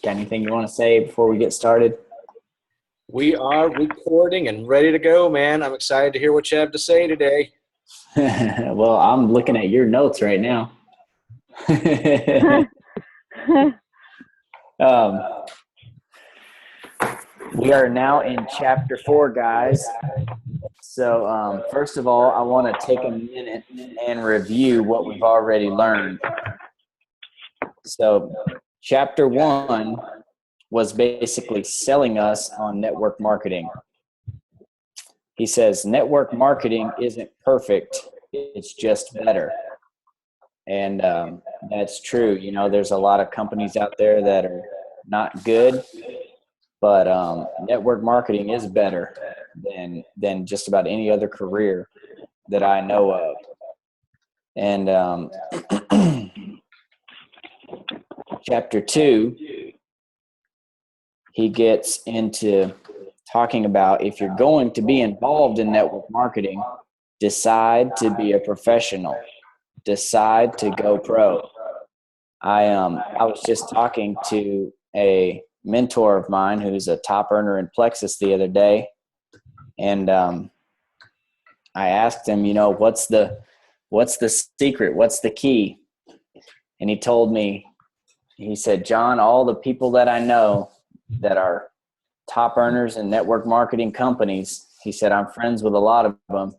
Got anything you want to say before we get started? We are recording and ready to go, man. I'm excited to hear what you have to say today. Well, I'm looking at your notes right now. um, we are now in chapter 4, guys. So first of all, I want to take a minute and review what we've already learned. So chapter 1 was basically selling us on network marketing. He says network marketing isn't perfect, it's just better. And that's true. You know, there's a lot of companies out there that are not good, but network marketing is better than just about any other career that I know of. And chapter 2, he gets into talking about if you're going to be involved in network marketing, decide to be a professional. Decide to go pro. I was just talking to a mentor of mine who's a top earner in Plexus the other day, and I asked him, you know, what's the secret? What's the key? And he told me, he said, John, all the people that I know that are top earners in network marketing companies, he said, I'm friends with a lot of them.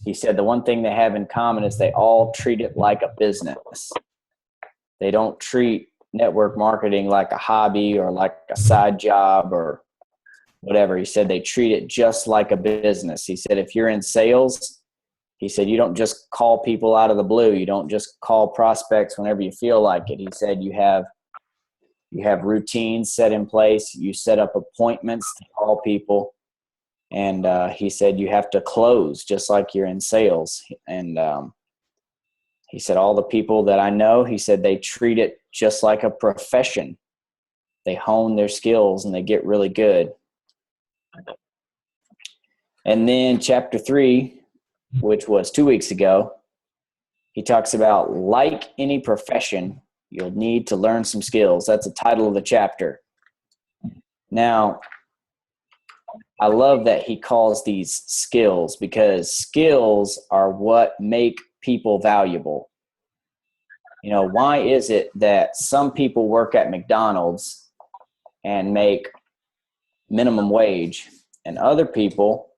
He said the one thing they have in common is they all treat it like a business. They don't treat network marketing like a hobby or like a side job or whatever. He said they treat it just like a business. He said if you're in sales, he said you don't just call people out of the blue. You don't just call prospects whenever you feel like it. He said you have routines set in place. You set up appointments to call people. And he said you have to close just like you're in sales. And he said all the people that I know, he said they treat it just like a profession. They hone their skills and they get really good. And then chapter 3, which was 2 weeks ago, he talks about like any profession, you'll need to learn some skills. That's the title of the chapter. Now, I love that he calls these skills because skills are what make people valuable. You know, why is it that some people work at McDonald's and make minimum wage and other people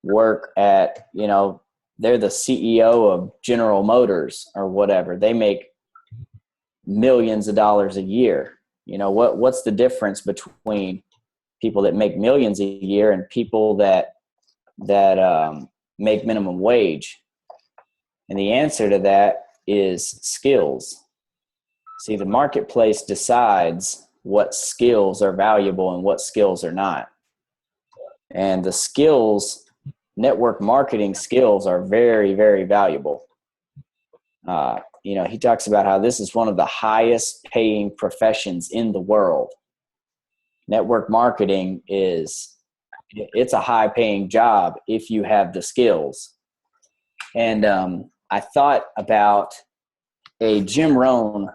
work at, you know, they're the CEO of General Motors or whatever. They make millions of dollars a year. You know, what's the difference between people that make millions a year and people that make minimum wage? And the answer to that is skills. See, the marketplace decides what skills are valuable and what skills are not. And the skills, network marketing skills, are very, very valuable. You know, he talks about how this is one of the highest paying professions in the world. Network marketing it's a high paying job if you have the skills. And I thought about a Jim Rohn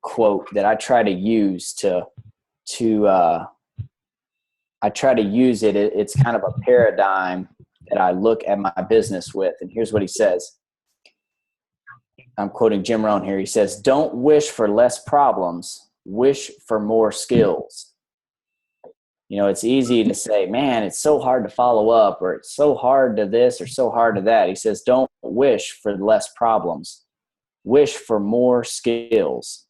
quote that I try to use I try to use it. It's kind of a paradigm that I look at my business with. And here's what he says. I'm quoting Jim Rohn here. He says, don't wish for less problems, wish for more skills. You know, it's easy to say, man, it's so hard to follow up, or it's so hard to this or so hard to that. He says, don't wish for less problems. Wish for more skills.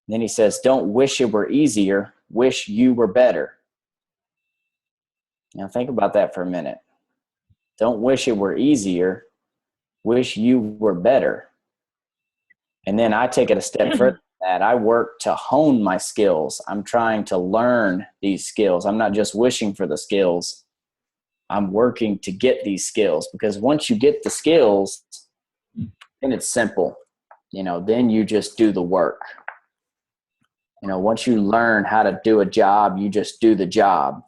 Then he says, don't wish it were easier. Wish you were better. Now think about that for a minute. Don't wish it were easier. Wish you were better. And then I take it a step further. That I work to hone my skills. I'm trying to learn these skills. I'm not just wishing for the skills. I'm working to get these skills, because once you get the skills, then it's simple. You know, then you just do the work. You know, once you learn how to do a job, you just do the job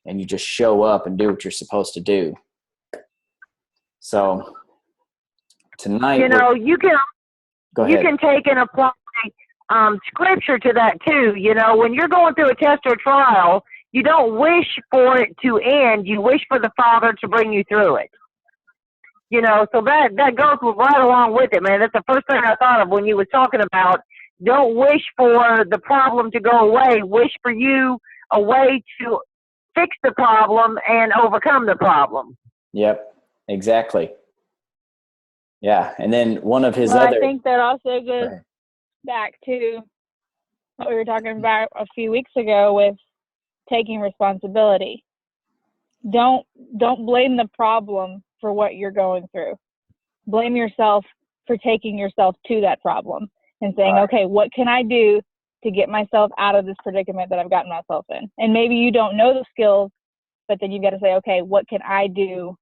and you just show up and do what you're supposed to do. So tonight, you know, you can go ahead. You can take and apply scripture to that too. You know, when you're going through a test or trial, you don't wish for it to end. You wish for the Father to bring you through it. You know, so that goes right along with it, man. That's the first thing I thought of when you was talking about don't wish for the problem to go away. Wish for you a way to fix the problem and overcome the problem. Yep, exactly. Yeah, and then one of his Well, other. I think that also Go goes ahead. back to what we were talking about a few weeks ago with taking responsibility. Don't blame the problem for what you're going through. Blame yourself for taking yourself to that problem and saying, Right. okay, what can I do to get myself out of this predicament that I've gotten myself in? And maybe you don't know the skills, but then you've got to say, okay, what can I do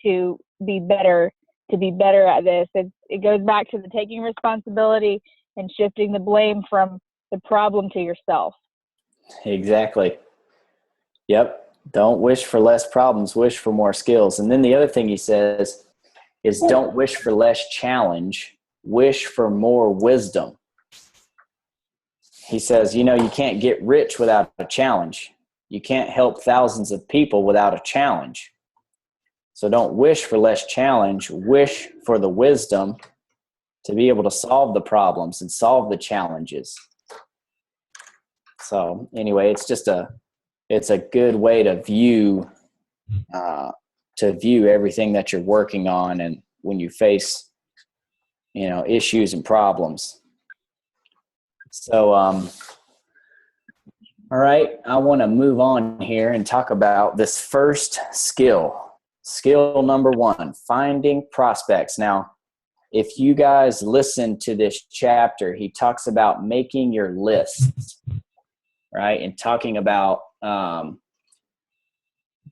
to be better at this? It goes back to the taking responsibility and shifting the blame from the problem to yourself. Exactly. Yep. Don't wish for less problems, wish for more skills. And then the other thing he says is don't wish for less challenge, wish for more wisdom. He says, you know, you can't get rich without a challenge. You can't help thousands of people without a challenge. So don't wish for less challenge, wish for the wisdom to be able to solve the problems and solve the challenges. So anyway, it's a good way to view everything that you're working on, and when you face, you know, issues and problems. So all right, I want to move on here and talk about this first skill. Skill number 1, finding prospects. Now, if you guys listen to this chapter, he talks about making your lists, right? And talking about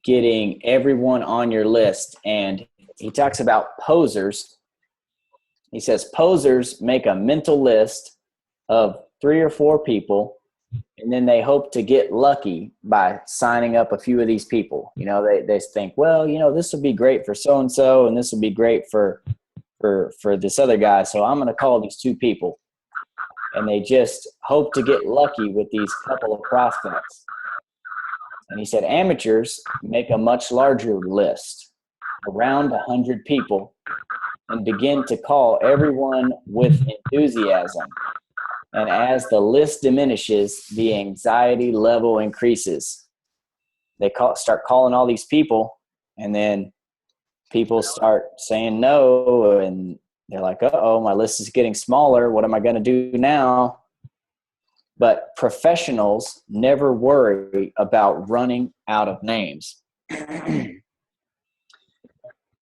getting everyone on your list. And he talks about posers. He says posers make a mental list of 3 or 4 people, and then they hope to get lucky by signing up a few of these people. You know, they think, well, you know, this would be great for so-and-so, and this would be great for this other guy, so I'm going to call these 2 people. And they just hope to get lucky with these couple of prospects. And he said amateurs make a much larger list, around 100 people, and begin to call everyone with enthusiasm. And as the list diminishes, the anxiety level increases. They start calling all these people, and then people start saying no, and they're like, uh-oh, my list is getting smaller. What am I going to do now? But professionals never worry about running out of names.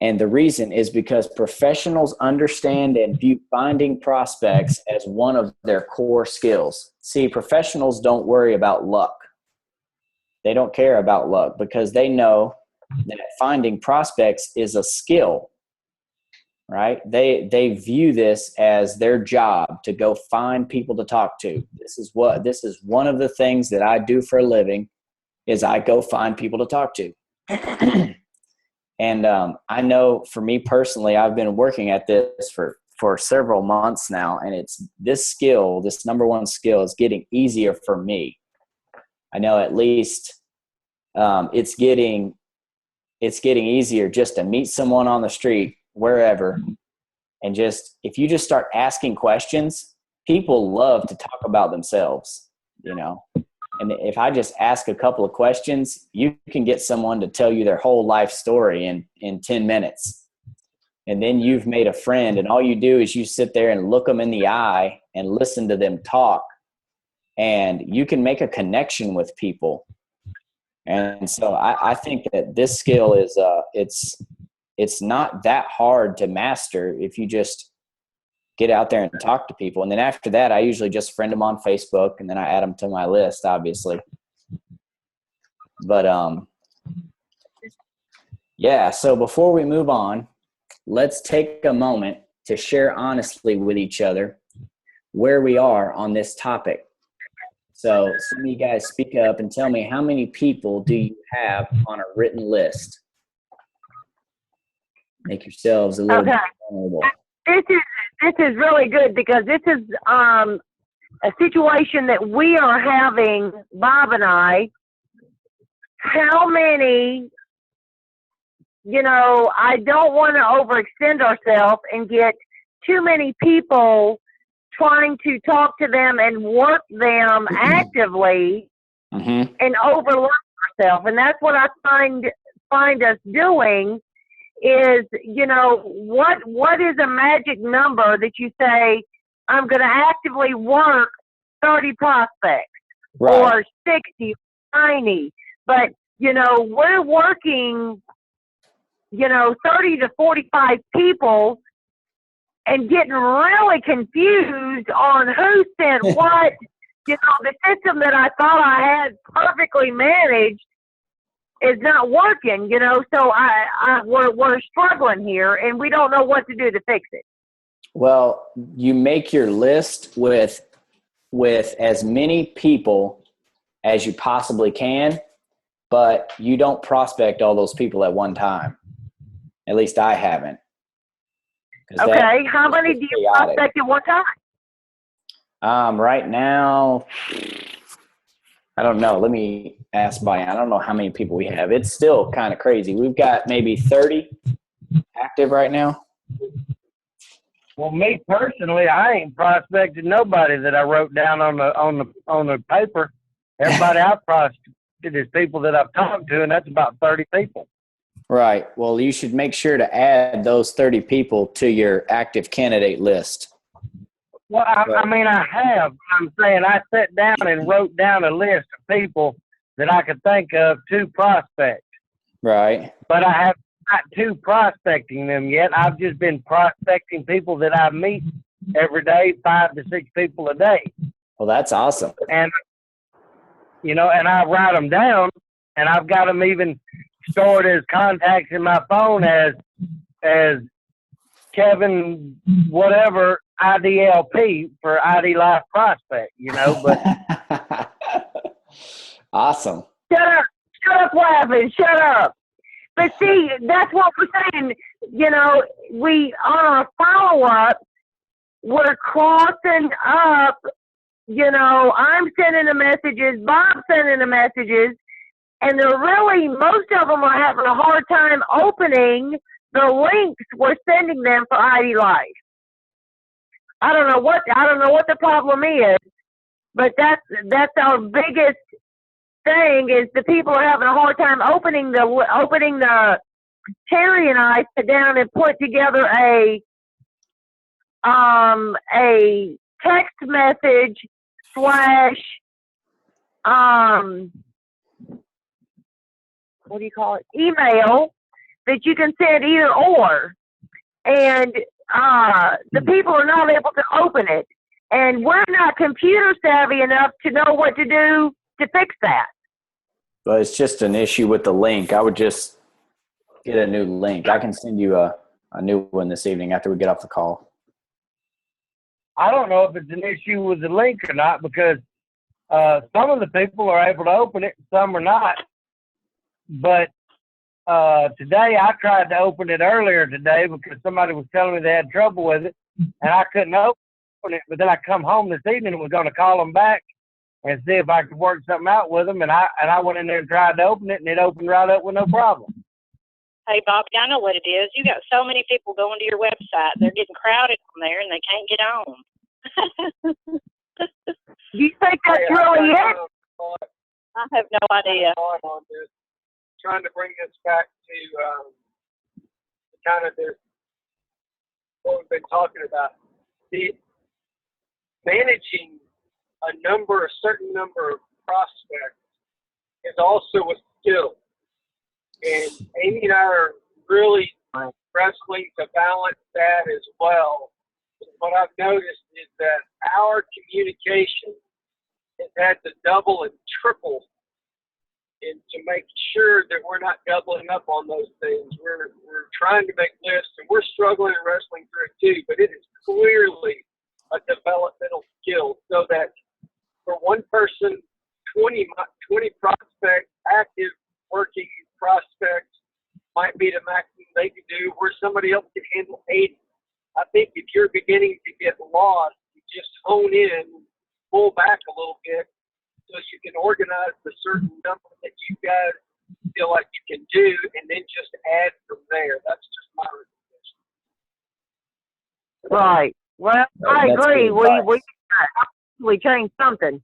And the reason is because professionals understand and view finding prospects as one of their core skills. See, professionals don't worry about luck. They don't care about luck because they know that finding prospects is a skill, right? They view this as their job to go find people to talk to. This is one of the things that I do for a living is I go find people to talk to. And I know for me personally, I've been working at this for several months now, and it's this skill, this number 1 skill, is getting easier for me. I know at least it's getting easier just to meet someone on the street, wherever, and just if you just start asking questions, people love to talk about themselves, you know. And if I just ask a couple of questions, you can get someone to tell you their whole life story in 10 minutes. And then you've made a friend, and all you do is you sit there and look them in the eye and listen to them talk. And you can make a connection with people. And so I think that this skill is it's not that hard to master if you just get out there and talk to people. And then after that, I usually just friend them on Facebook, and then I add them to my list, obviously. But yeah, so before we move on, let's take a moment to share honestly with each other where we are on this topic. So some of you guys speak up and tell me, how many people do you have on a written list? Make yourselves a little bit vulnerable. This is really good because this is a situation that we are having, Bob and I, how many, I don't want to overextend ourselves and get too many people trying to talk to them and work them actively and overlook ourselves. And that's what I find us doing is, what is a magic number that you say, I'm going to actively work 30 prospects or 60, 90. But, we're working, 30 to 45 people and getting really confused on who sent what. The system that I thought I had perfectly managed is not working, so we're struggling here and we don't know what to do to fix it. Well, you make your list with as many people as you possibly can, but you don't prospect all those people at one time. At least I haven't. Okay, how many do you prospect at one time? Right now, I don't know. Let me ask Brian. I don't know how many people we have. It's still kind of crazy. We've got maybe 30 active right now. Well, me personally, I ain't prospected nobody that I wrote down on the paper. Everybody I've prospected is people that I've talked to, and that's about 30 people. Right. Well, you should make sure to add those 30 people to your active candidate list. Well, I have. I'm saying I sat down and wrote down a list of people that I could think of to prospect. Right. But I have not to prospecting them yet. I've just been prospecting people that I meet every day, 5 to 6 people a day. Well, that's awesome. And, and I write them down, and I've got them even stored as contacts in my phone as Kevin whatever IDLP for ID Life Prospect, but awesome. Shut up laughing, shut up. But see, that's what we're saying, we on our follow-up, we're crossing up, I'm sending the messages, Bob's sending the messages, and they're really, most of them are having a hard time opening the links we're sending them for ID Life. I don't know what the problem is, but that's our biggest thing is the people are having a hard time opening the Terry and I sit down and put together a text message / what do you call it? Email that you can send either or. And the people are not able to open it. And we're not computer savvy enough to know what to do to fix that. But it's just an issue with the link. I would just get a new link. I can send you a new one this evening after we get off the call. I don't know if it's an issue with the link or not because some of the people are able to open it, some are not. But today I tried to open it earlier today because somebody was telling me they had trouble with it, and I couldn't open it. But then I come home this evening and was going to call them back and see if I could work something out with them. And I went in there and tried to open it, and it opened right up with no problem. Hey, Bobby, I know what it is. You got so many people going to your website. They're getting crowded on there, and they can't get on. Do you think that's really it? I have no idea. Trying to bring us back to kind of this, what we've been talking about. Managing a certain number of prospects is also a skill. And Amy and I are really wrestling to balance that as well. What I've noticed is that our communication has had to double and triple and to make sure that we're not doubling up on those things. We're trying to make lists, and we're struggling and wrestling through it too, but it is clearly a developmental skill so that for one person, 20 prospects, active working prospects might be the maximum they can do, where somebody else can handle 80. I think if you're beginning to get lost, you just hone in pull back a little bit so you can organize the certain number that you guys feel like you can do, and then just add from there. That's just my recommendation. Right. Well, I That's agree. good We advice. we changed something.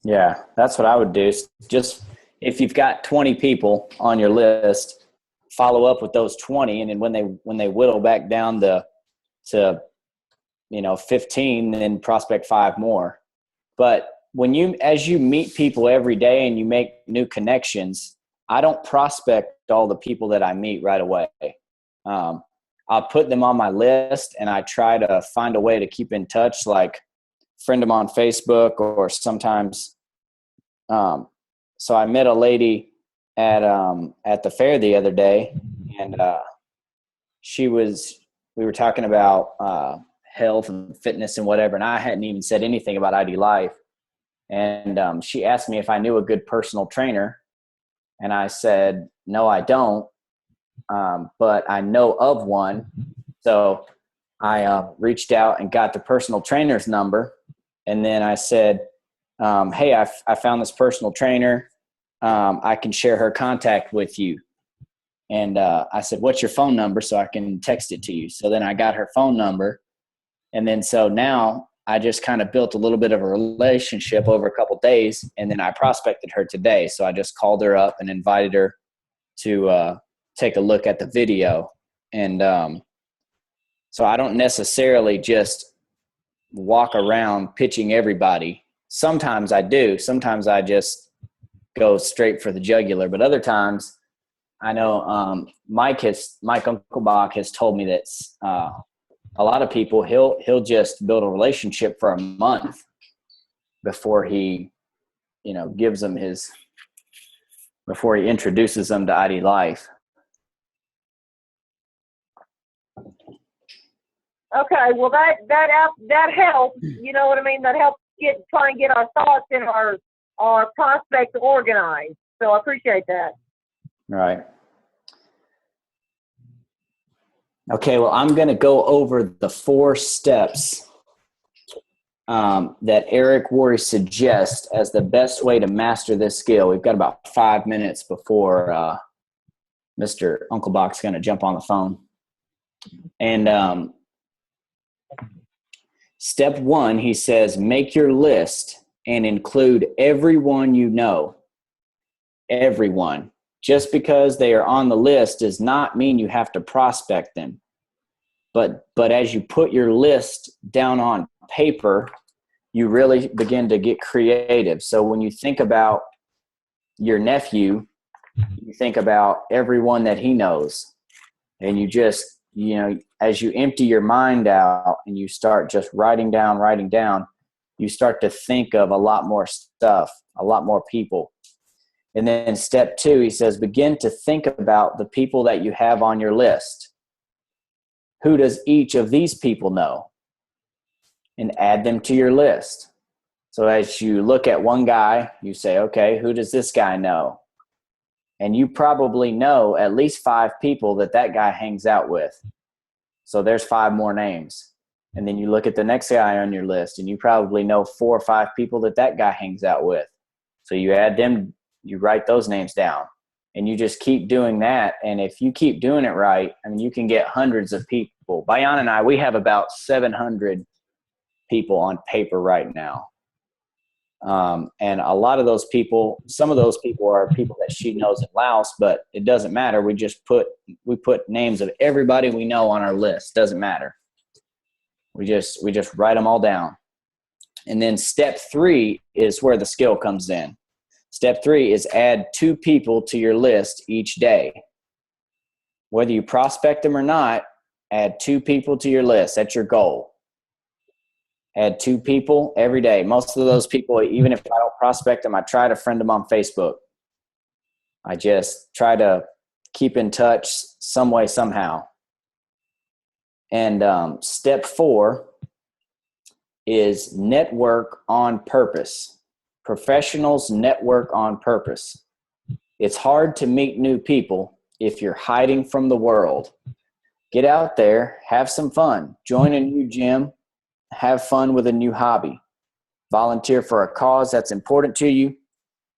Yeah, that's what I would do. Just if you've got 20 people on your list, follow up with those 20, and then when they whittle back down to 15, then prospect 5 more. But as you meet people every day and you make new connections, I don't prospect all the people that I meet right away. I'll put them on my list, and I try to find a way to keep in touch, like friend them on Facebook, or sometimes. So I met a lady at the fair the other day, and we were talking about health and fitness and whatever, and I hadn't even said anything about ID Life. And she asked me if I knew a good personal trainer, and I said, no, I don't, but I know of one. So I reached out and got the personal trainer's number, and then I said, hey, I found this personal trainer. I can share her contact with you. And I said, what's your phone number so I can text it to you? So then I got her phone number. And then so now I just kind of built a little bit of a relationship over a couple of days, and then I prospected her today. So I just called her up and invited her to take a look at the video. And so I don't necessarily just walk around pitching everybody. Sometimes I do. Sometimes I just go straight for the jugular. But other times, I know Mike Unkelbach has told me that a lot of people, he'll just build a relationship for a month before he gives them before he introduces them to ID Life. Okay, well that helps. You know what I mean? That helps try and get our thoughts and our prospects organized. So I appreciate that. Right. Okay, well, I'm going to go over the 4 steps that Eric Worre suggests as the best way to master this skill. We've got about 5 minutes before Mr. Unkelbach's going to jump on the phone. And step 1, he says, make your list and include everyone you know. Everyone. Just because they are on the list does not mean you have to prospect them. But as you put your list down on paper, you really begin to get creative. So when you think about your nephew, you think about everyone that he knows. And you just, as you empty your mind out and you start just writing down, you start to think of a lot more stuff, a lot more people. And then step 2, he says, begin to think about the people that you have on your list. Who does each of these people know? And add them to your list. So as you look at one guy, you say, okay, who does this guy know? And you probably know at least 5 people that guy hangs out with. So there's 5 more names. And then you look at the next guy on your list, and you probably know 4 or 5 people that guy hangs out with. So you add them, you write those names down, and you just keep doing that. And if you keep doing it right, I mean, you can get hundreds of people. Bayan and I, we have about 700 people on paper right now. And a lot of those people, some of those people are people that she knows in Laos, but it doesn't matter. We put names of everybody we know on our list. Doesn't matter. We just write them all down. And then step 3 is where the skill comes in. Step 3 is add 2 people to your list each day. Whether you prospect them or not, add 2 people to your list. That's your goal. Add 2 people every day. Most of those people, even if I don't prospect them, I try to friend them on Facebook. I just try to keep in touch some way, somehow. And step 4 is network on purpose. Professionals network on purpose. It's hard to meet new people if you're hiding from the world. Get out there, have some fun, join a new gym, have fun with a new hobby. Volunteer for a cause that's important to you.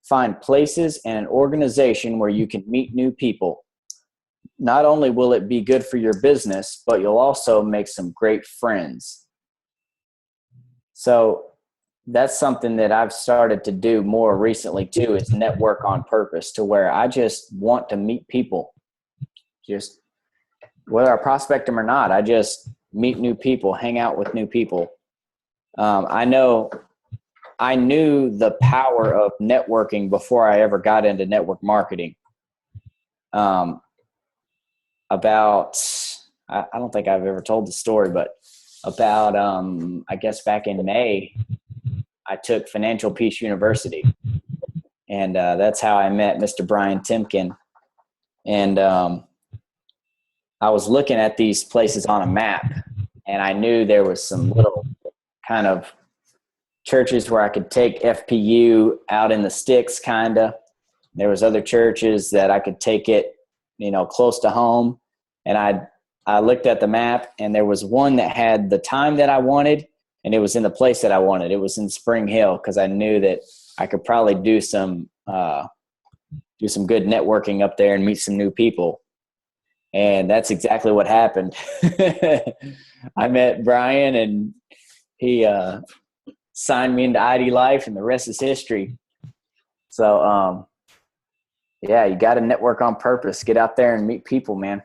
Find places and an organization where you can meet new people. Not only will it be good for your business, but you'll also make some great friends. So that's something that I've started to do more recently too, is network on purpose, to where I just want to meet people. Just whether I prospect them or not, I just meet new people, hang out with new people. I knew the power of networking before I ever got into network marketing. I don't think I've ever told the story, but about, I guess back in May, I took Financial Peace University, and that's how I met Mr. Brian Timken. And I was looking at these places on a map, and I knew there was some little kind of churches where I could take FPU out in the sticks, kind of. There was other churches that I could take it, close to home. And I looked at the map, and there was one that had the time that I wanted, and it was in the place that I wanted. It was in Spring Hill, because I knew that I could probably do some good networking up there and meet some new people. And that's exactly what happened. I met Brian, and he signed me into ID Life, and the rest is history. So, yeah, you got to network on purpose. Get out there and meet people, man.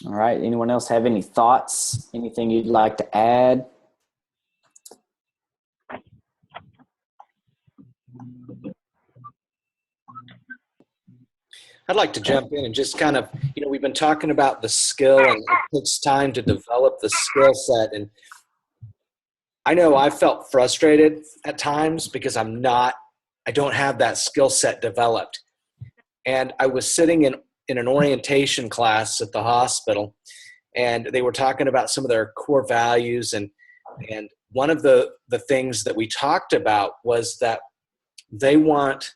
All right. Anyone else have any thoughts? Anything you'd like to add? I'd like to jump in and just kind of, we've been talking about the skill, and it takes time to develop the skill set. And I know I felt frustrated at times because I don't have that skill set developed. And I was sitting in an orientation class at the hospital, and they were talking about some of their core values. And one of the things that we talked about was that they want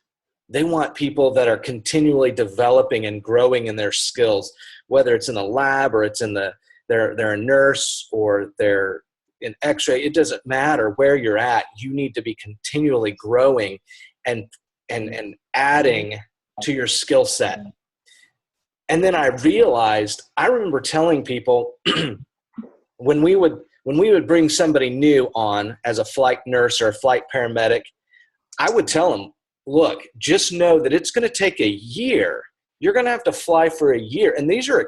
people that are continually developing and growing in their skills, whether it's in the lab or it's in they're a nurse or they're in X-ray. It doesn't matter where you're at. You need to be continually growing and adding to your skill set. And then I realized, I remember telling people when we would bring somebody new on as a flight nurse or a flight paramedic, I would tell them, look, just know that it's going to take a year. You're going to have to fly for a year. And these are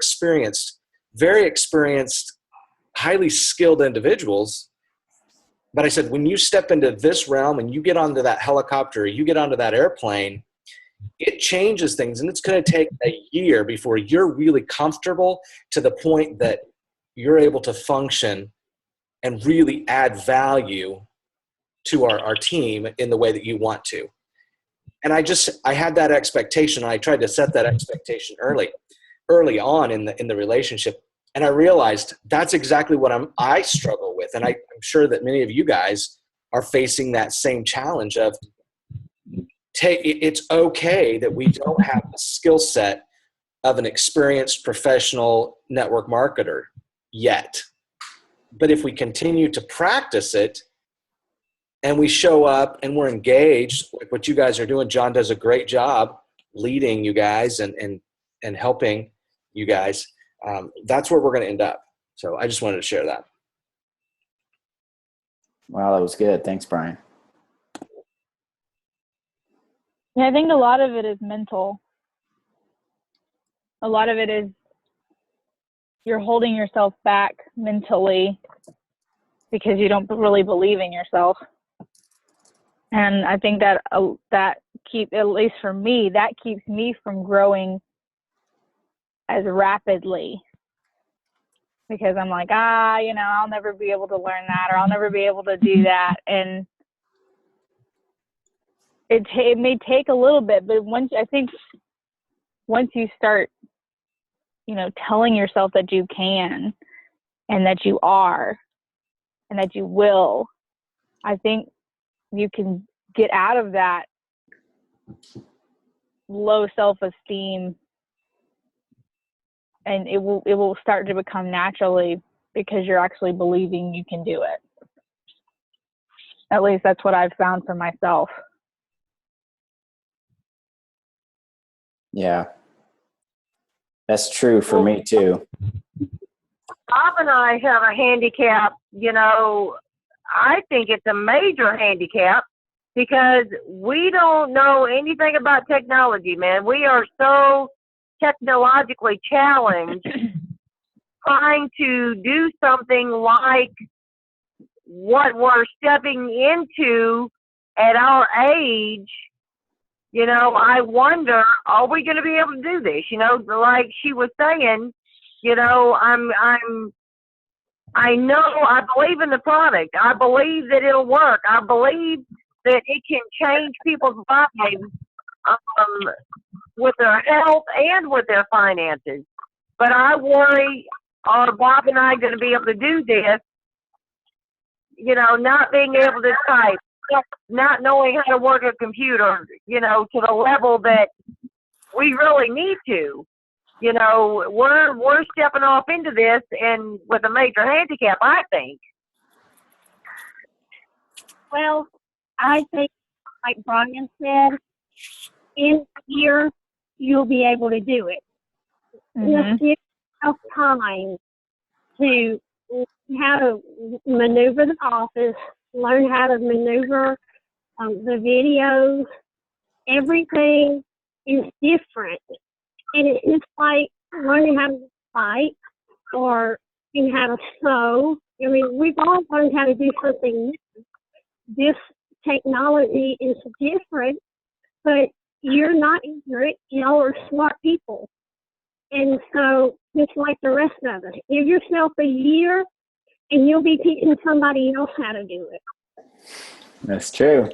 very experienced, highly skilled individuals. But I said, when you step into this realm and you get onto that helicopter, or you get onto that airplane, it changes things. And it's going to take a year before you're really comfortable to the point that you're able to function and really add value to our team in the way that you want to. And I had that expectation. I tried to set that expectation early on in the relationship. And I realized that's exactly what I struggle with. And I'm sure that many of you guys are facing that same challenge of it's okay that we don't have the skill set of an experienced professional network marketer yet. But if we continue to practice it, and we show up and we're engaged, like what you guys are doing. John does a great job leading you guys and helping you guys. That's where we're going to end up. So I just wanted to share that. Wow, that was good. Thanks, Brian. Yeah, I think a lot of it is mental. A lot of it is you're holding yourself back mentally because you don't really believe in yourself. And I think that at least for me, that keeps me from growing as rapidly, because I'm like, I'll never be able to learn that, or I'll never be able to do that. And it may take a little bit, but once you start telling yourself that you can and that you are and that you will, I think you can get out of that low self-esteem, and it will start to become naturally because you're actually believing you can do it. At least that's what I've found for myself. Yeah. That's true for me too. Bob and I have a handicap, I think it's a major handicap because we don't know anything about technology, man. We are so technologically challenged trying to do something like what we're stepping into at our age. I wonder, are we going to be able to do this? Like she was saying, I believe in the product. I believe that it'll work. I believe that it can change people's lives with their health and with their finances. But I worry, are Bob and I going to be able to do this, not being able to type, not knowing how to work a computer, to the level that we really need to. We're stepping off into this and with a major handicap, I think. Well, I think, like Brian said, in a year, you'll be able to do it. Just give yourself time to how to maneuver the office, learn how to maneuver the videos. Everything is different. And it's just like learning how to fight or how to sew. I mean, we've all learned how to do something new. This technology is different, but you're not ignorant. Y'all are smart people. And so, just like the rest of us, give yourself a year and you'll be teaching somebody else how to do it. That's true.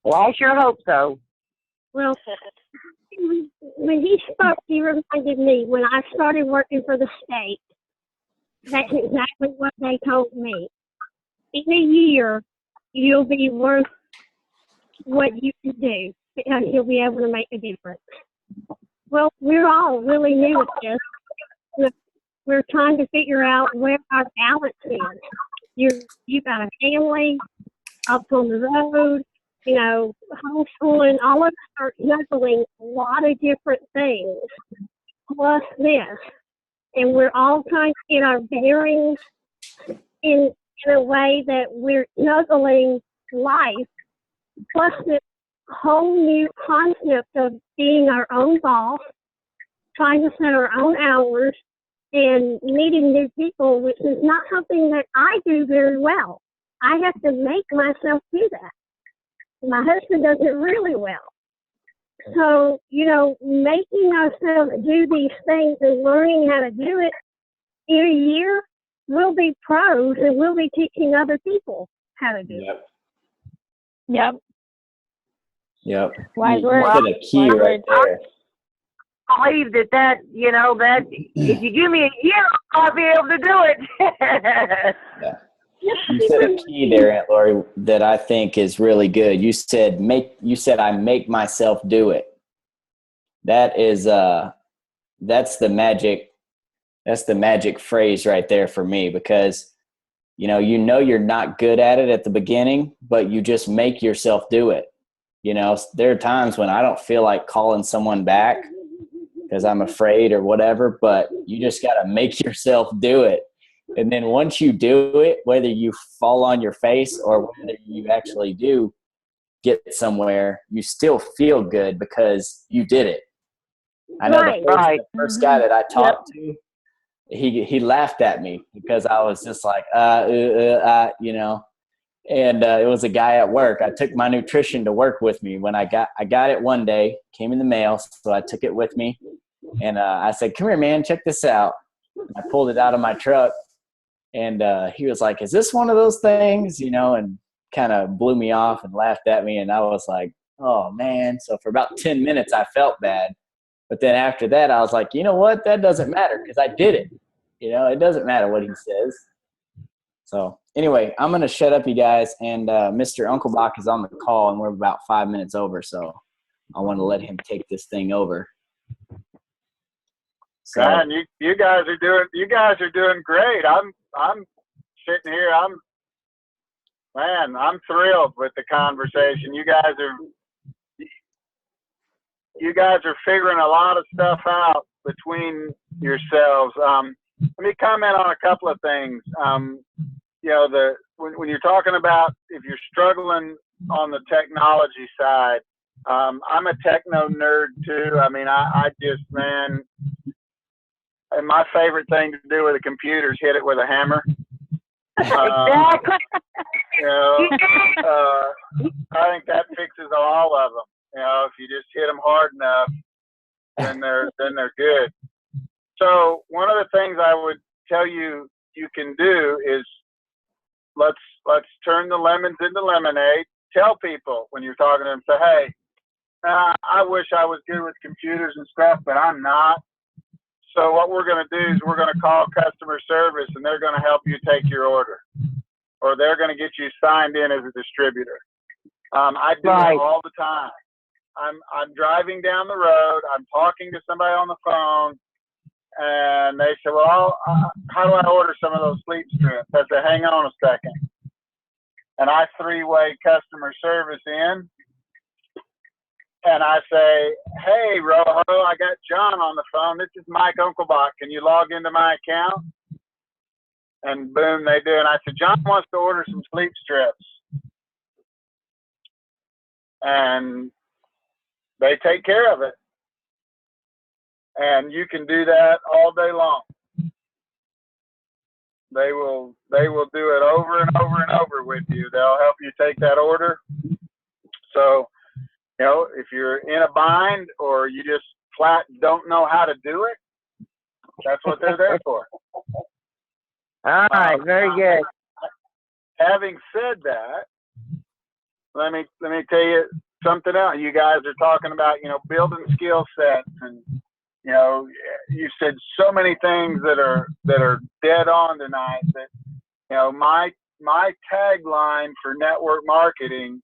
Well, I sure hope so. Well, when he spoke, he reminded me when I started working for the state, that's exactly what they told me. In a year, you'll be worth what you can do because you'll be able to make a difference. Well, we're all really new at this. We're trying to figure out where our balance is. You've got a family up on the road, homeschooling, all of us are juggling a lot of different things, plus this. And we're all trying to get our bearings in a way that we're juggling life, plus this whole new concept of being our own boss, trying to set our own hours, and meeting new people, which is not something that I do very well. I have to make myself do that. My husband does it really well. So, making ourselves do these things and learning how to do it in a year, we'll be pros and we'll be teaching other people how to do it. Yep. Yep. Wise You words. said a key right there. I believe that if you give me a year, I'll be able to do it. Yeah. You said a key there, Aunt Lori, that I think is really good. You said I make myself do it. That is that's the magic phrase right there for me, because you're not good at it at the beginning, but you just make yourself do it. There are times when I don't feel like calling someone back because I'm afraid or whatever, but you just got to make yourself do it. And then once you do it, whether you fall on your face or whether you actually do get somewhere, you still feel good because you did it. I know the first guy that I talked to, he laughed at me because I was just like, and it was a guy at work. I took my nutrition to work with me when I got it one day, came in the mail, so I took it with me, and I said, "Come here, man, check this out." And I pulled it out of my truck, and he was like, "Is this one of those things?" And kind of blew me off and laughed at me, and I was like, "Oh man!" So for about 10 minutes, I felt bad, But then after that, I was like, you know what? That doesn't matter because I did it. You know, it doesn't matter what he says. So anyway, I'm going to shut up, you guys. And Mr. Uncle Bach is on the call, and we're about 5 minutes over. So I want to let him take this thing over. So, Man, you guys are doing great. I'm sitting here. I'm thrilled with the conversation. You guys are figuring a lot of stuff out between yourselves. Let me comment on a couple of things. You know, when you're talking about if you're struggling on the technology side, I'm a techno nerd too. I mean, I just, man, and my favorite thing to do with a computer is hit it with a hammer. Exactly. You know, I think that fixes all of them. You know, if you just hit them hard enough, then they're good. So one of the things I would tell you can do is let's turn the lemons into lemonade. Tell people when you're talking to them, say, hey, I wish I was good with computers and stuff, but I'm not. So what we're going to do is we're going to call customer service, and they're going to help you take your order, or they're going to get you signed in as a distributor. I do it all the time. I'm driving down the road. I'm talking to somebody on the phone, and they say, well, how do I order some of those sleep strips? I say, hang on a second. And I three-way customer service in, and I say, hey, Rojo, I got John on the phone. This is Mike Unklebach. Can you log into my account? And boom, they do. And I said, John wants to order some sleep strips. And they take care of it. And you can do that all day long. They will do it over and over and over with you. They'll help you take that order. So, you know, if you're in a bind or you just flat don't know how to do it, that's what they're there for. All right, very good. Having said that, let me tell you something else. You guys are talking about, you know, building skill sets, and you know, you said so many things that are dead on tonight. That, you know, my tagline for network marketing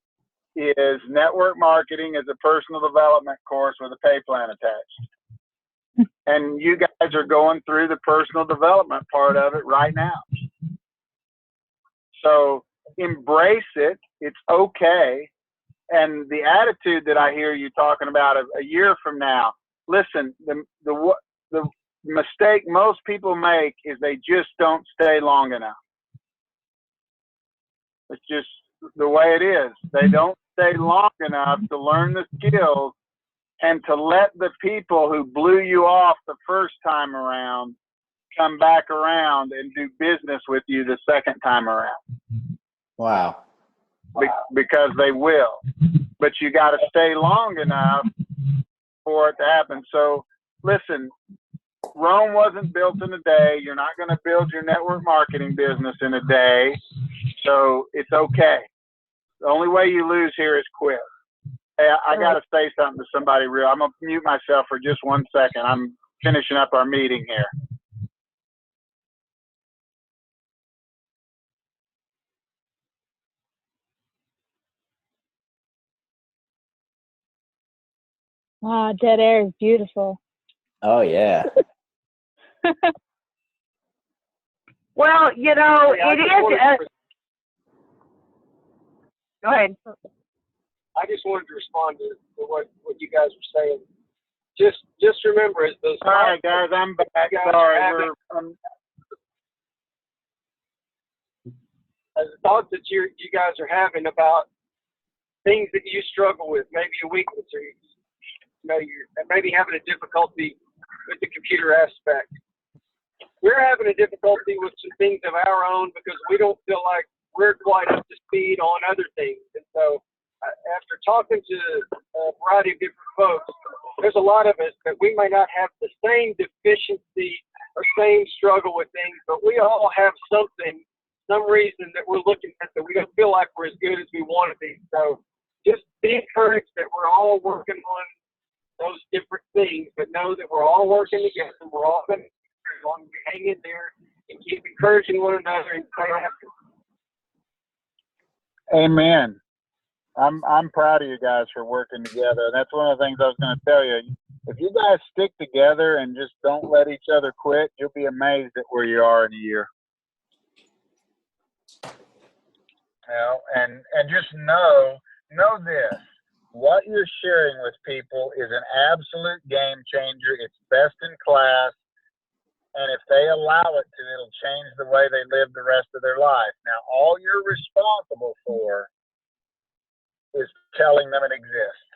is network marketing is a personal development course with a pay plan attached. And you guys are going through the personal development part of it right now. So embrace it. It's okay. And the attitude that I hear you talking about a year from now, listen, the mistake most people make is they just don't stay long enough. It's just the way it is. They don't stay long enough to learn the skills and to let the people who blew you off the first time around come back around and do business with you the second time around. wow. Because they will. But you got to stay long enough for it to happen. So listen, Rome wasn't built in a day. You're not going to build your network marketing business in a day. So it's okay. The only way you lose here is quit. Hey, I got to say something to somebody real. I'm going to mute myself for just 1 second. I'm finishing up our meeting here. Wow, dead air is beautiful. Oh, yeah. Well, you know, it is. Go ahead. I just wanted to respond to what you guys were saying. Just remember, as those. All right, guys, I'm back. Sorry, as the thoughts that you guys are having about things that you struggle with, maybe a weakness, or you're maybe having a difficulty with the computer aspect. We're having a difficulty with some things of our own because we don't feel like we're quite up to speed on other things. And so after talking to a variety of different folks, there's a lot of us that we may not have the same deficiency or same struggle with things, but we all have something, some reason that we're looking at that we don't feel like we're as good as we want to be. So just be encouraged that we're all working on those different things, but know that we're all working together. We're all going to, as long as we hang in there and keep encouraging one another and stay after. Amen. I'm proud of you guys for working together. And that's one of the things I was going to tell you. If you guys stick together and just don't let each other quit, you'll be amazed at where you are in a year. You know, and just know this. What you're sharing with people is an absolute game changer. It's best in class. And if they allow it to, it'll change the way they live the rest of their life. Now, all you're responsible for is telling them it exists.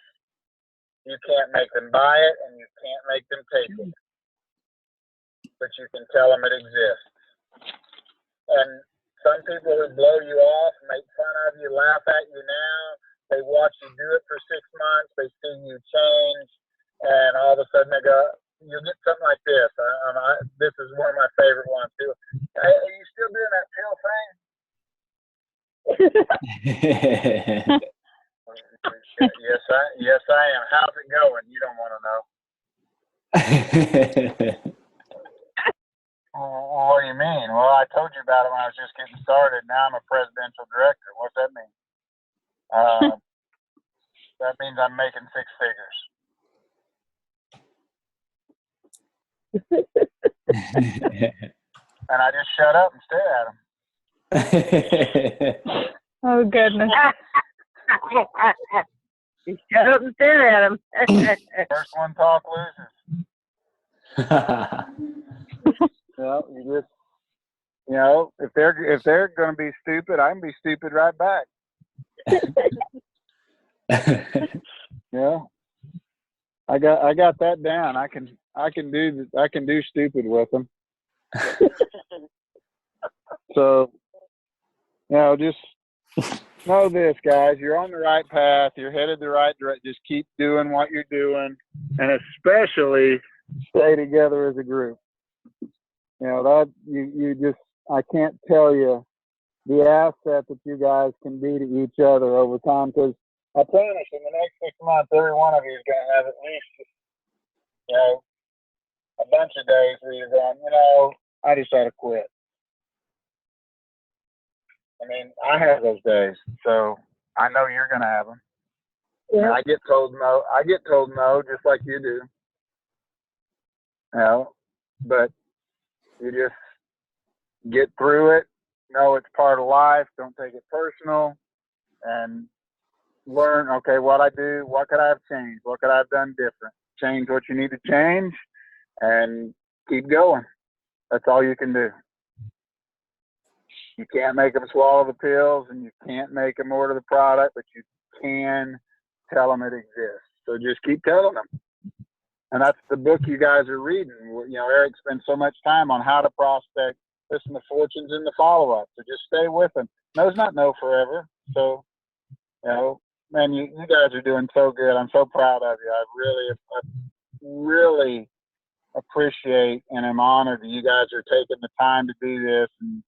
You can't make them buy it, and you can't make them take it. But you can tell them it exists. And some people who blow you off, make fun of you, laugh at you now, they watch you do it for 6 months, they see you change, and all of a sudden they go, you get something like this. This is one of my favorite ones too. Hey, are you still doing that pill thing? Yes, I am. How's it going? You don't want to know. Well, what do you mean? Well, I told you about it when I was just getting started. Now I'm a presidential director. What's that mean? That means I'm making 6 figures. And I just shut up and stare at him. Oh, goodness. You shut up and stare at him. First one talk loses. Well, if they're going to be stupid, I can be stupid right back. Yeah, I got that down. I can do stupid with them. So, just know this, guys. You're on the right path. You're headed the right direction. Just keep doing what you're doing, and especially stay together as a group. That you just, I can't tell you the asset that you guys can be to each other over time, because I promise in the next 6 months, every one of you is going to have at least, a bunch of days where you're going, I just ought to quit. I mean, I have those days, so I know you're going to have them. Yeah. I get told no. I get told no, just like you do. But you just get through it. Know it's part of life. Don't take it personal, and learn. Okay, what I do. What could I have changed? What could I have done different? Change what you need to change, and keep going. That's all you can do. You can't make them swallow the pills, and you can't make them order the product, but you can tell them it exists. So just keep telling them. And that's the book you guys are reading. Eric spends so much time on how to prospect. Listen to Fortunes in the follow-up. So just stay with him. No's not no forever. So, man, you guys are doing so good. I'm so proud of you. I really appreciate and am honored that you guys are taking the time to do this, and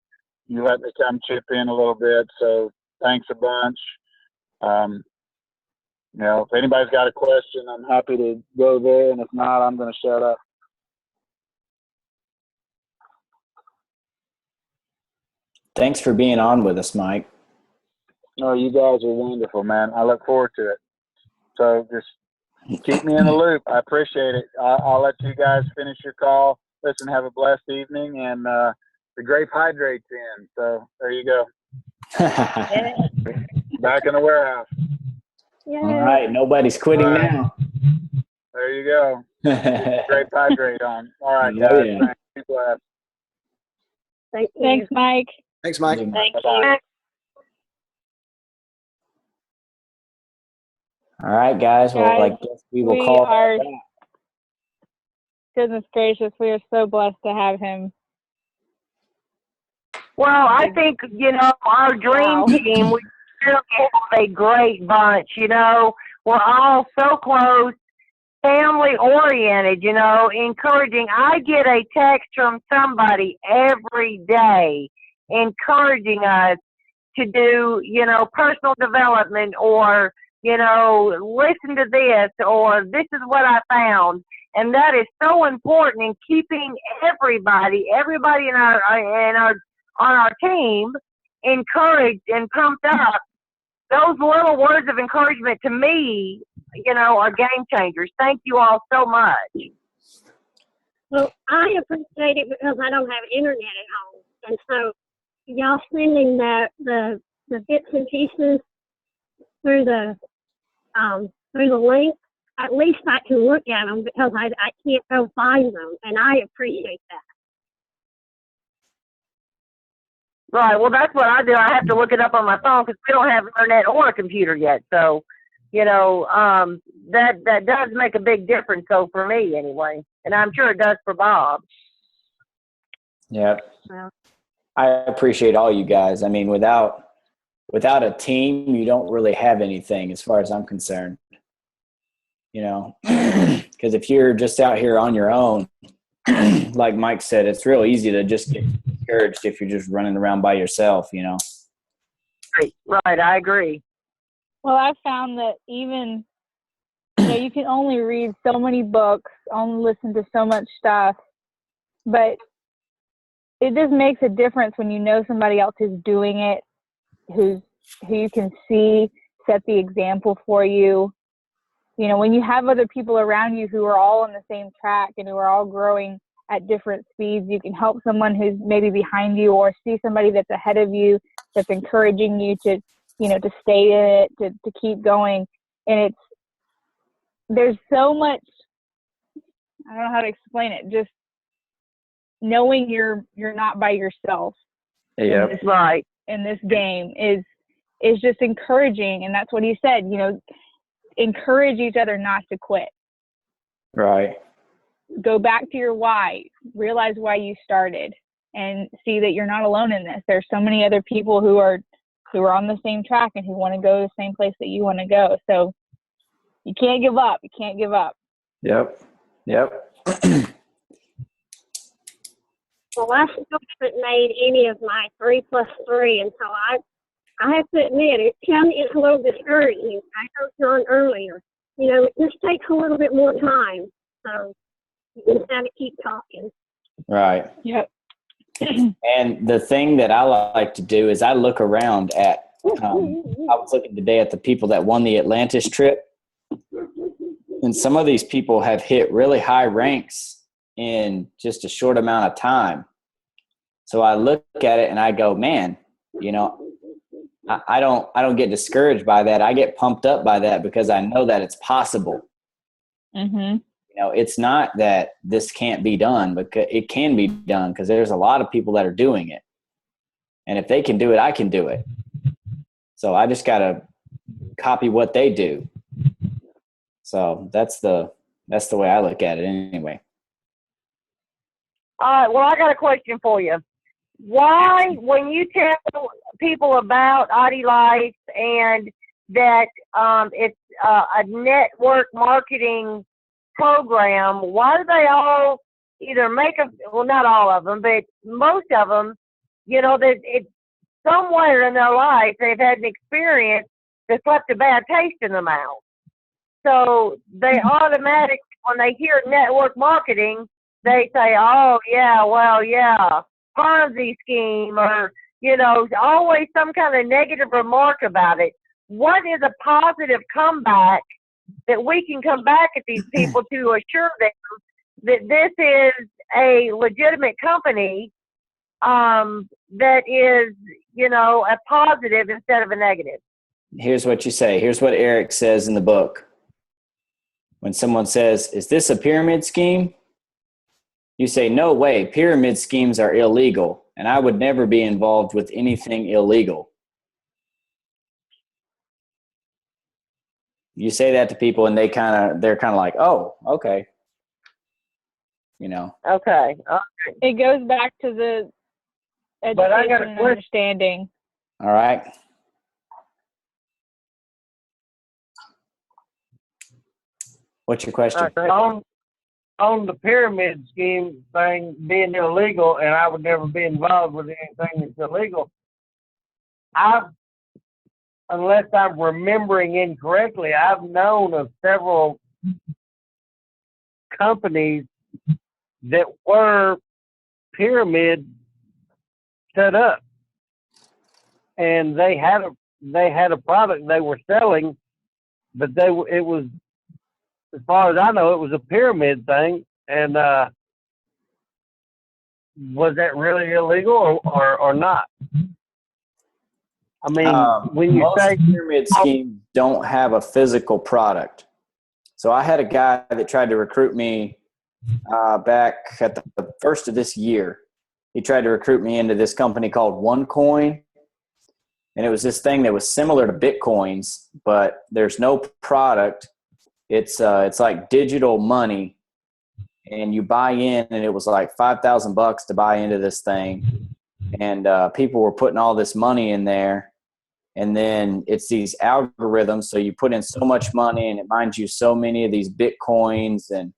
you let me come chip in a little bit. So thanks a bunch. If anybody's got a question, I'm happy to go there. And if not, I'm going to shut up. Thanks for being on with us, Mike. No, you guys are wonderful, man. I look forward to it. So just keep me in the loop. I appreciate it. I'll let you guys finish your call. Listen, have a blessed evening, and the grape hydrate's in. So there you go. Back in the warehouse. Yay. All right. Nobody's quitting now. There you go. Grape hydrate on. All right, guys. Yeah. Thanks. Be blessed. Thanks, Mike. Thanks, Mike. Thank Bye-bye. you. All right, guys. Well, I guess we will call that. Goodness gracious, we are so blessed to have him. Well, I think, our dream team, we really have a great bunch, We're all so close, family-oriented, encouraging. I get a text from somebody every day encouraging us to do, personal development, or, listen to this, or this is what I found. And that is so important in keeping everybody on our team encouraged and pumped up. Those little words of encouragement to me, are game changers. Thank you all so much. Well, I appreciate it because I don't have internet at home. And so y'all sending the bits and pieces through the link, at least I can look at them because I can't go find them, and I appreciate that. Right. Well, that's what I do. I have to look it up on my phone because we don't have internet or a computer yet. So, that does make a big difference. So for me, anyway, and I'm sure it does for Bob. Yeah. Well, I appreciate all you guys. I mean, without a team, you don't really have anything as far as I'm concerned. Because if you're just out here on your own, like Mike said, it's real easy to just get discouraged if you're just running around by yourself, Right. I agree. Well, I've found that even, you can only read so many books, only listen to so much stuff, but it just makes a difference when you know somebody else who's doing it, who you can see set the example for you. When you have other people around you who are all on the same track and who are all growing at different speeds, you can help someone who's maybe behind you or see somebody that's ahead of you that's encouraging you to, to stay in it, to keep going. And there's so much, I don't know how to explain it, just knowing you're not by yourself. Yeah. In this game is just encouraging. And that's what he said, encourage each other not to quit. Right. Go back to your why, realize why you started, and see that you're not alone in this. There's so many other people who are on the same track and who want to go to the same place that you want to go. So you can't give up. You can't give up. Yep. Well, I still haven't made any of my 3+3, and so I have to admit, it's a little discouraging. I told John earlier, it just takes a little bit more time. So you just have to keep talking. Right. Yep. And the thing that I like to do is I look around at, I was looking today at the people that won the Atlantis trip. And some of these people have hit really high ranks in just a short amount of time. So I look at it and I go, man, I don't get discouraged by that. I get pumped up by that because I know that it's possible. Mm-hmm. It's not that this can't be done, but it can be done because there's a lot of people that are doing it. And if they can do it, I can do it. So I just got to copy what they do. So that's the way I look at it anyway. All right. Well, I got a question for you. Why, when you tell people about Audi Life and that it's a network marketing program, why do they all either not all of them, but most of them, that it's somewhere in their life they've had an experience that's left a bad taste in their mouth. So they automatically, when they hear network marketing, they say, oh, yeah, well, yeah, Ponzi scheme, or, always some kind of negative remark about it. What is a positive comeback that we can come back at these people to assure them that this is a legitimate company that is, a positive instead of a negative? Here's what you say. Here's what Eric says in the book. When someone says, is this a pyramid scheme? You say, no way, pyramid schemes are illegal, and I would never be involved with anything illegal. You say that to people and they're kind of like, oh, okay. Okay. It goes back to the education and understanding. All right. What's your question? On the pyramid scheme thing being illegal, and I would never be involved with anything that's illegal, unless I'm remembering incorrectly, I've known of several companies that were pyramid set up, and they had a product they were selling, but it was, as far as I know, it was a pyramid thing. And was that really illegal or not? I mean, when you most say pyramid schemes don't have a physical product. So I had a guy that tried to recruit me back at the first of this year. He tried to recruit me into this company called OneCoin. And it was this thing that was similar to Bitcoins, but there's no product. It's like digital money, and you buy in, and it was like $5,000 to buy into this thing. And people were putting all this money in there. And then it's these algorithms. So you put in so much money, and it mines you so many of these Bitcoins and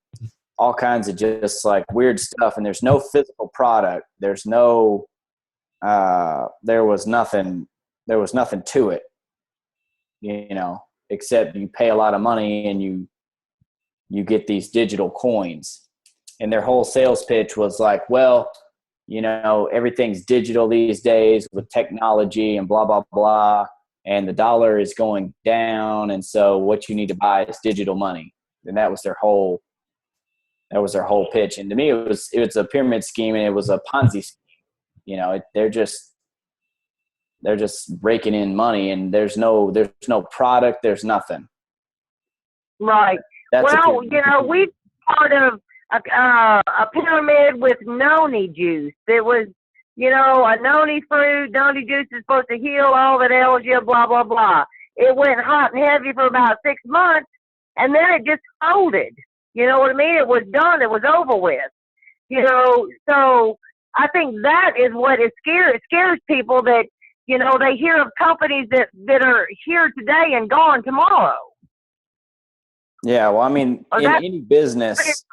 all kinds of just like weird stuff. And there's no physical product. There's no, there was nothing to it, except you pay a lot of money and you get these digital coins. And their whole sales pitch was like, well, everything's digital these days with technology and blah, blah, blah. And the dollar is going down. And so what you need to buy is digital money. And that was their whole pitch. And to me, it was a pyramid scheme, and it was a Ponzi scheme. They're just raking in money, and there's no product. There's nothing. Right. Well, we part of a pyramid with noni juice. It was, a noni fruit. Noni juice is supposed to heal all that ails you, blah, blah, blah. It went hot and heavy for about 6 months, and then it just folded. You know what I mean? It was done. It was over with. So I think that is what it scares people, that, they hear of companies that are here today and gone tomorrow. Yeah, well, I mean, in any business,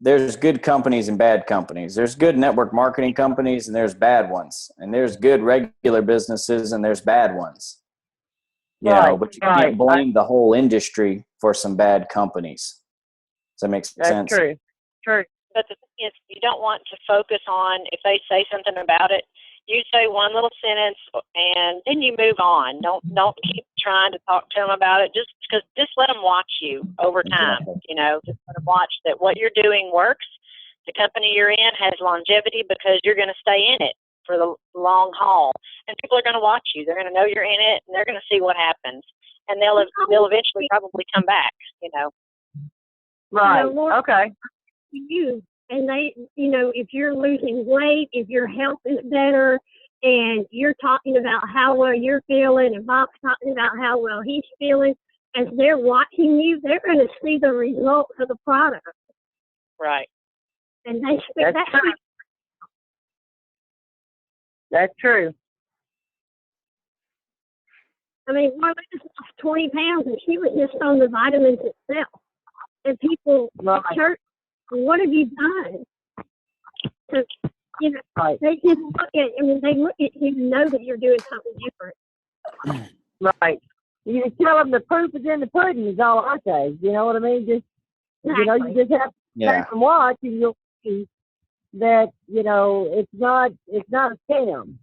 there's good companies and bad companies. There's good network marketing companies, and there's bad ones. And there's good regular businesses, and there's bad ones. But you can't blame the whole industry for some bad companies. Does that make sense? That's true. But the thing is, you don't want to focus on if they say something about it. You say one little sentence, and then you move on. Don't keep trying to talk to them about it. Just let them watch you over time. Just let them watch that what you're doing works. The company you're in has longevity because you're going to stay in it for the long haul, and people are going to watch you. They're going to know you're in it, and they're going to see what happens, and they'll eventually probably come back. Right. Okay. You and they, if you're losing weight, if your health is better, and you're talking about how well you're feeling, and Bob's talking about how well he's feeling, as they're watching you, they're going to see the results of the product. Right. And that's true. I mean, one just lost 20 pounds, and she was just on the vitamins itself. And people at church, what have you done? So, they just look at, they look at you and know that you're doing something different. Right. You just tell them the proof is in the pudding is all I say. You know what I mean? Just, you just have to take and watch, and you'll see that, it's not a scam.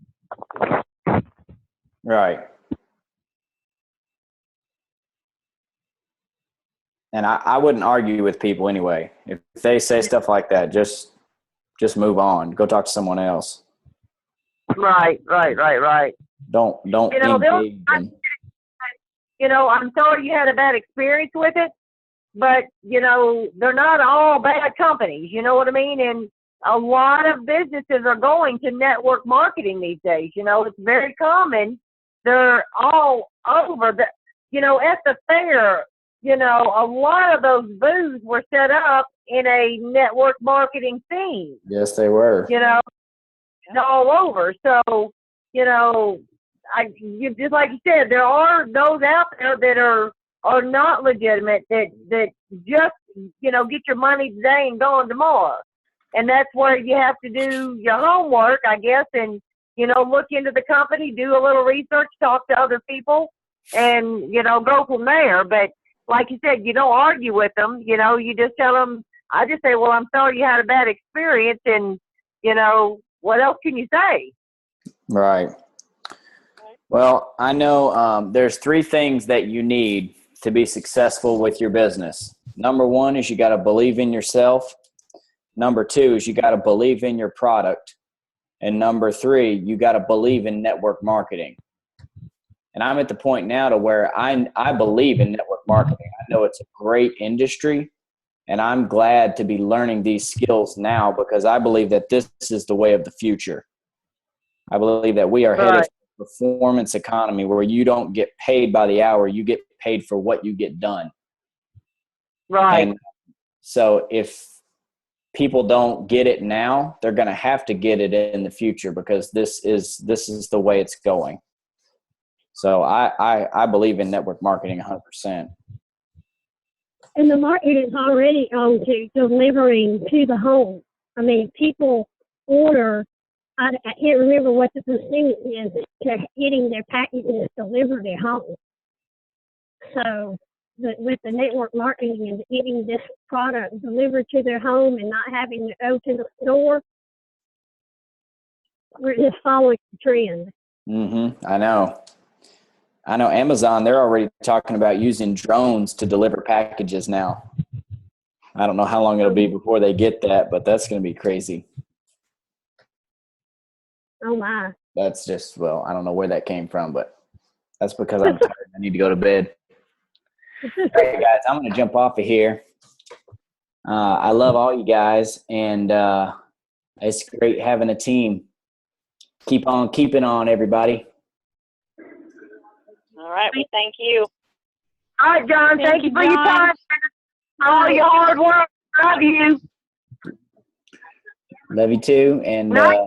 Right. And I wouldn't argue with people anyway. If they say stuff like that, just move on. Go talk to someone else. Right. Don't engage them. I'm sorry you had a bad experience with it, but, they're not all bad companies. You know what I mean? And a lot of businesses are going to network marketing these days. It's very common. They're all over at the fair. A lot of those booths were set up in a network marketing theme. Yes, they were. All over. So, just like you said, there are those out there that are not legitimate, that just, get your money today and gone tomorrow. And that's where you have to do your homework, I guess, and, look into the company, do a little research, talk to other people, and, go from there. But like you said, you don't argue with them. You just tell them I just say, well, I'm sorry you had a bad experience, and you know, what else can you say? Right. Well, I know there's 3 things that you need to be successful with your business. Number 1 is you got to believe in yourself. Number 2 is you got to believe in your product. And number 3, you got to believe in network marketing. And I'm at the point now to where I believe in network marketing. I know it's a great industry, and I'm glad to be learning these skills now because I believe that this is the way of the future. I believe that we are headed to a performance economy where you don't get paid by the hour, you get paid for what you get done. Right. And so if people don't get it now, they're going to have to get it in the future because this is the way it's going. So I believe in network marketing 100%. And the market is already on to delivering to the home. I mean, people order, I can't remember what the percentage is, to getting their packages delivered at home. So with the network marketing and getting this product delivered to their home and not having to go to the store, we're just following the trend. I know Amazon, they're already talking about using drones to deliver packages now. I don't know how long it'll be before they get that, but that's going to be crazy. Oh my. That's just, well, I don't know where that came from, but that's because I'm tired. I need to go to bed. All right, guys, I'm going to jump off of here. I love all you guys, and it's great having a team. Keep on keeping on, everybody. All right. We thank you. All right, John. Thank you for your time. All your hard work. Love you. Love you too. And Night,